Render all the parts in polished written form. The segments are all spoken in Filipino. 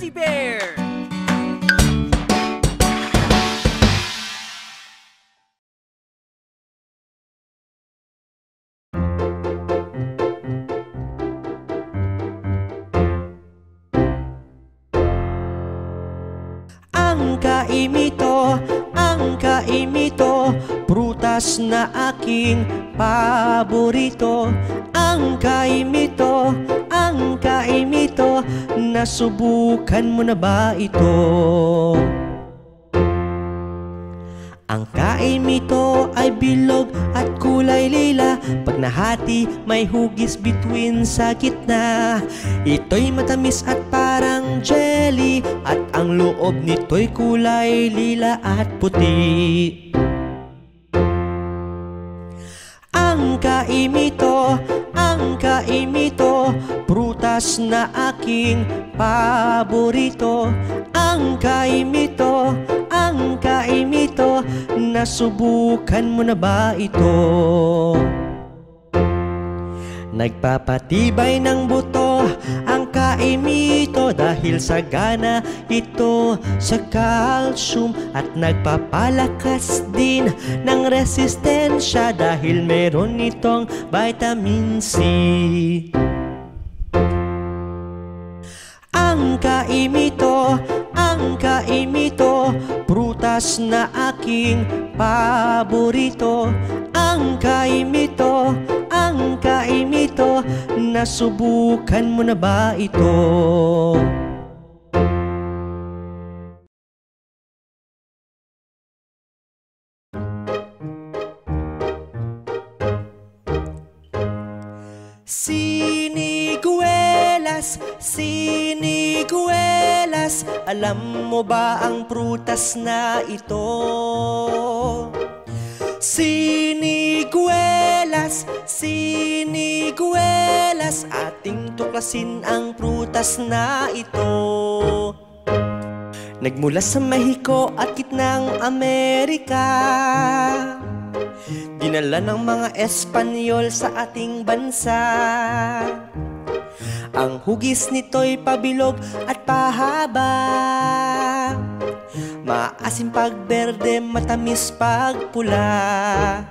Fuzzy Bear! Ang kaimito, prutas na aking paborito. Ang kaimito, nasubukan mo na ba ito? Ang kaimito ay bilog at kulay lila. Pag nahati, may hugis between sa gitna. Ito'y matamis at parang jelly, at ang loob nito'y kulay lila at puti. Ang kaimito, prutas na aking paborito. Ang kaimito, nasubukan mo na ba ito? Nagpapatibay ng buto ang kaimito dahil sagana ito sa calcium, at nagpapalakas din ng resistensya dahil meron itong vitamin C. Ang kaimito, prutas na aking paborito. Ang kaimito, nasubukan mo na ba ito? Siniguelas, alam mo ba ang prutas na ito? Siniguelas, ating tuklasin ang prutas na ito. Nagmula sa Mexico at gitnang Amerika, dinala ng mga Espanyol sa ating bansa. Ang hugis nito'y pabilog at pahaba, maasim pag berde, matamis pag pula.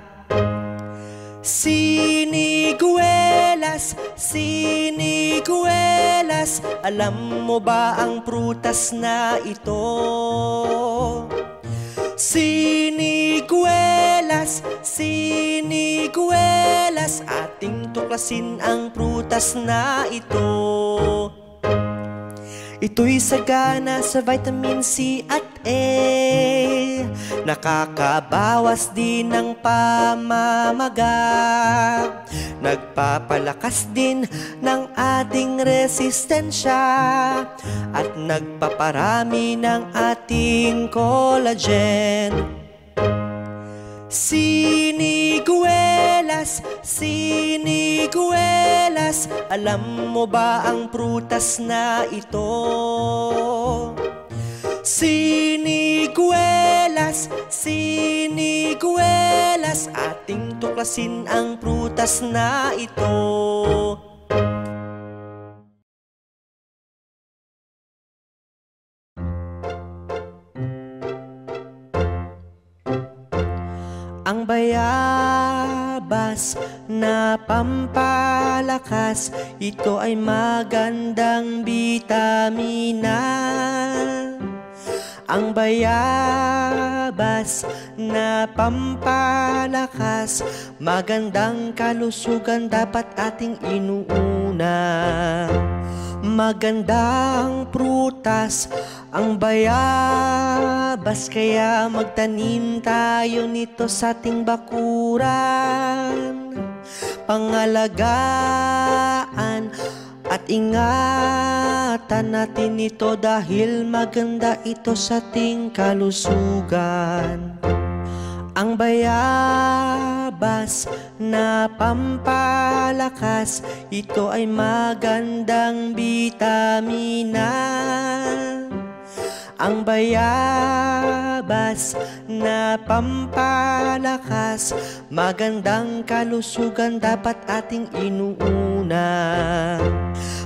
Siniguelas, alam mo ba ang prutas na ito? Siniguelas, ating tuklasin ang prutas na ito. Ito'y sagana sa vitamin C at A, nakakabawas din ng pamamaga, nagpapalakas din ng ating resistensya, at nagpaparami ng ating collagen. Siniguelas, alam mo ba ang prutas na ito? Siniguelas, ating tuklasin ang prutas na ito. Ang bayabas na pampalakas, ito ay magandang bitamina. Ang bayabas na pampalakas, magandang kalusugan dapat ating inuuna. Magandang prutas ang bayabas, kaya magtanim tayo nito sa ating bakuran. Pangalagaan at ingatan natin ito dahil maganda ito sa ating kalusugan. Ang bayabas na pampalakas, ito ay magandang bitamina. Ang bayabas na pampalakas, magandang kalusugan dapat ating inuuna.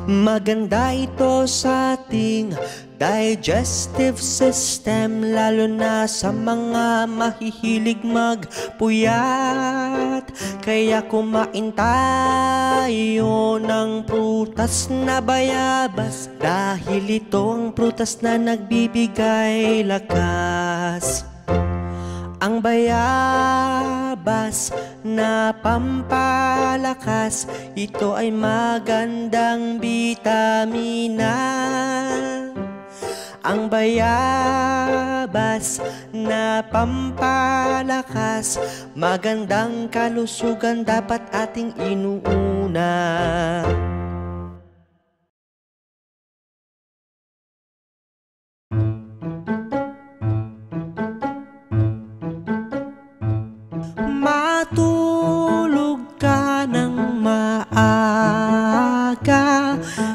Maganda ito sa ating digestive system, lalo na sa mga mahihilig magpuyat. Kaya kumain tayo ng prutas na bayabas, dahil ito ang prutas na nagbibigay lakas. Ang bayabas na pampalakas, ito ay magandang bitamina. Ang bayabas na pampalakas, magandang kalusugan dapat ating inuuna. Matulog ka ng maaga,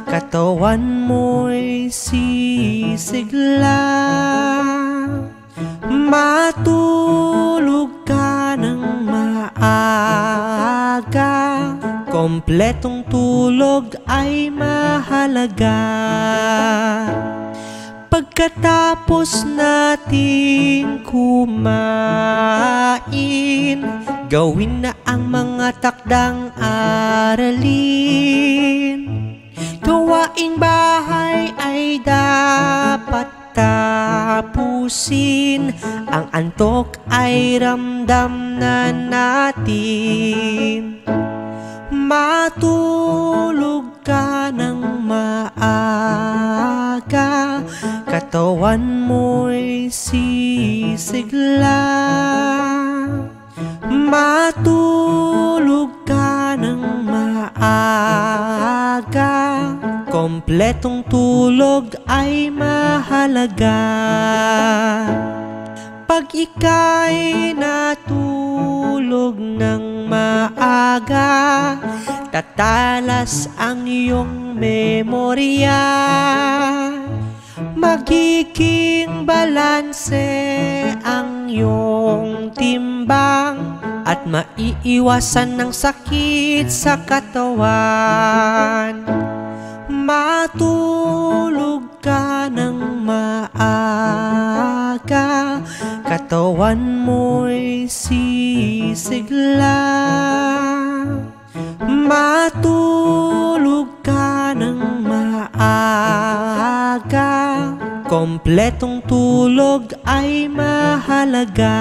katawan mo'y sisigla. Matulog ka ng maaga, kompletong tulog ay mahalaga. Pagkatapos nating kumain, gawin na ang mga takdang aralin. Gawaing bahay ay dapat tapusin, ang antok ay ramdam na natin. Matulog ka ng maaga, katawan mo'y sisigla. Matulog ka ng maaga, kompletong tulog ay mahalaga. Pag ika'y natulog ng maaga, tatalas ang iyong memorya. Magiging balanse ang iyong timbang, at maiiwasan ng sakit sa katawan. Matulog ka ng maaga, katawan mo'y sisigla. Matulog ka ng maaga, kompletong tulog ay mahalaga.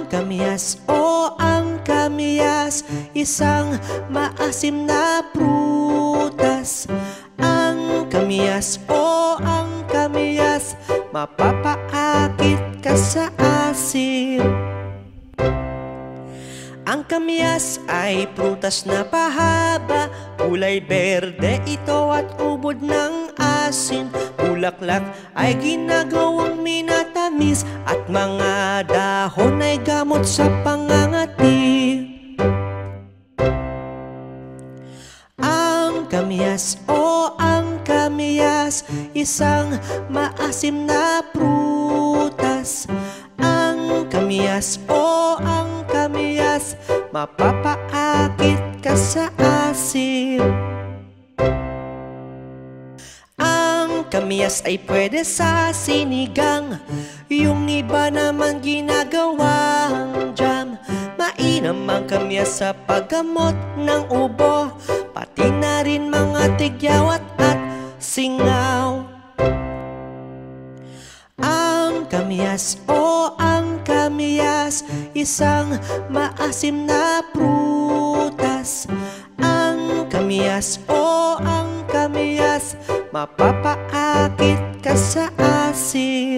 Kamyas o ang kamyas, isang maasim na prutas. Ang kamyas o ang kamyas, mapapaakit ka sa asim. Ang kamyas ay prutas na pahaba, kulay berde ito at ubod ng asin. Bulaklak ay ginagawang minatamis, at mga dahon ay gamot sa pangangati. Ang kamyas o ang kamyas, isang maasim na prutas. Ang kamyas o ang kamyas, mapapaakit ka sa asim. Kamyas ay pwede sa sinigang, yung iba naman ginagawang jam. Mainam ang kamyas sa paggamot ng ubo, pati na rin mga tigyawat at singaw. Ang kamyas o ang kamyas, isang maasim na prutas. Ang kamyas o ang kamyas, mapapaakit ka sa asim.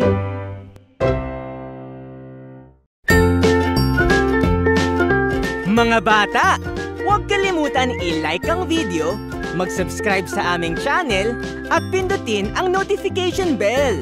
Mga bata, huwag kalimutan i-like ang video, mag-subscribe sa aming channel, at pindutin ang notification bell.